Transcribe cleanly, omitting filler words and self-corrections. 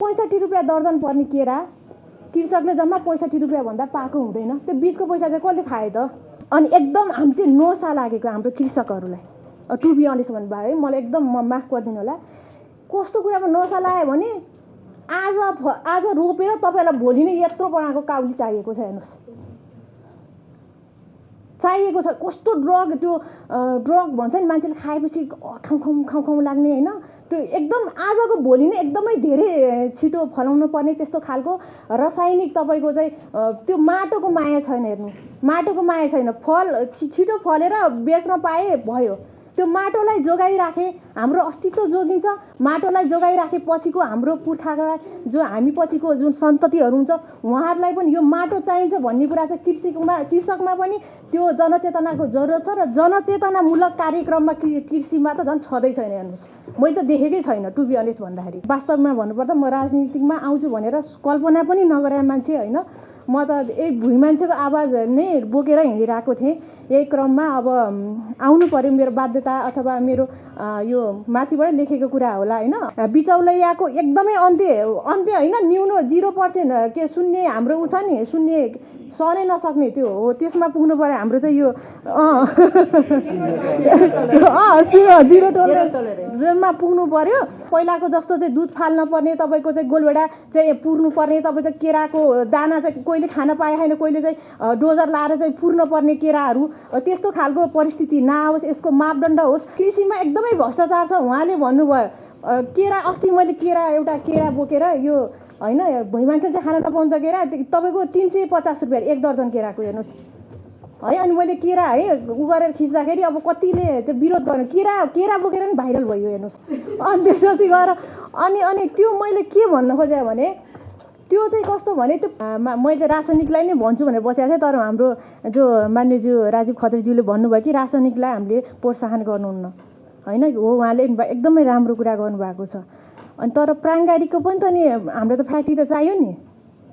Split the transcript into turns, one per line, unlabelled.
65 रुपियाँ दर्जन पर्ने केरा कृषकले जम्मा 65 रुपियाँ भन्दा पाएको हुँदैन। त्यो बीचको पैसा चाहिँ कसले खायो त? अनि एकदम हामी चाहिँ नोसा लागेको हाम्रो कृषकहरूलाई। टु बी अनेस्ट भन्नुभयो है, मलाई एकदम माफ गरिदिनु होला। कस्तो कुरामा नोसा लाग्यो भने आज रोपेर तपाईँलाई भोलि नै यत्रो बनाएको काउली चाहिएको छ। हेर्नुहोस् चाहिएको छ। कस्तो ड्रग, त्यो ड्रग भन्छ नि, मान्छेले खाएपछि खाउँ लाग्ने होइन, त्यो एकदम आजको भोलि नै एकदमै धेरै छिटो फलाउनु पर्ने त्यस्तो खालको रासायनिक तपाईँको चाहिँ त्यो माटोको माया छैन। हेर्नु, माटोको माया छैन। फल छिटो फलेर बेच्न पाए भयो। त्यो माटोलाई जोगाइराखे हाम्रो अस्तित्व जोगिन्छ। माटोलाई जोगाइराखे पछिको हाम्रो पुर्खालाई, जो हामी पछिको जुन सन्ततिहरू हुन्छ उहाँहरूलाई पनि यो माटो चाहिन्छ भन्ने कुरा चाहिँ कृषकमा पनि त्यो जनचेतनाको जरुरत छ। र जनचेतनामूलक कार्यक्रममा कृषिमा त झन् छँदै छैन। हेर्नुहोस्, मैले त देखेकै छैन टु बी अनेस्ट भन्दाखेरि। वास्तवमा भन्नुपर्दा म राजनीतिमा आउँछु भनेर कल्पना पनि नगरेको मान्छे होइन। म त यही भुइँ मान्छेको आवाज नै बोकेर हिँडिरहेको थिएँ। यही क्रममा अब आउनु पर्यो, मेरो बाध्यता अथवा मेरो यो माथिबाट लेखेको कुरा होला होइन। बिचौलैयाको एकदमै अन्त्य होइन, न्यून 0% के शून्य हाम्रो उ छ नि, शून्य सहनै नसक्ने त्यो हो, त्यसमा पुग्नु पर्यो हाम्रो चाहिँ यो 0 टोलरेन्समा पुग्नु पर्यो। पहिलाको जस्तो चाहिँ दुध फाल्न पर्ने, तपाईँको चाहिँ गोलभेडा चाहिँ पुर्नु पर्ने, तपाईँको केराको दाना चाहिँ कोहीले खान पाए छैन, कोहीले चाहिँ डोजर लाएर चाहिँ पुर्न पर्ने केराहरू, त्यस्तो खालको परिस्थिति नआओस्। यसको मापदण्ड होस्। कृषिमा एकदमै भ्रष्टाचार छ। उहाँले भन्नुभयो केरा, अस्ति मैले एउटा केरा बोकेर यो होइन भुइँ मान्छे चाहिँ खान नपाउँछ केरा, तपाईँको 350 रुपियाँ एक दर्जन केराको। हेर्नुहोस् है, अनि मैले केरा है उ गरेर खिच्दाखेरि अब कतिले त्यो विरोध गर्नु, केरा बोकेर नि भाइरल भयो। हेर्नुहोस्, अनि त्यसपछि गएर अनि त्यो मैले के भन्न खोजेँ भने त्यो चाहिँ कस्तो भने त्यो मैले रासायनिकलाई नै भन्छु भनेर बसेको थिएँ। तर हाम्रो जो मान्यज्यू राजीव खत्रीज्यूले भन्नुभयो कि रासायनिकलाई हामीले प्रोत्साहन गर्नुहुन्न होइन। हो, उहाँले एकदमै राम्रो कुरा गर्नुभएको छ। अनि तर प्राङ्गारिकको पनि त नि हाम्रो त फ्याक्ट्री त चाहियो नि।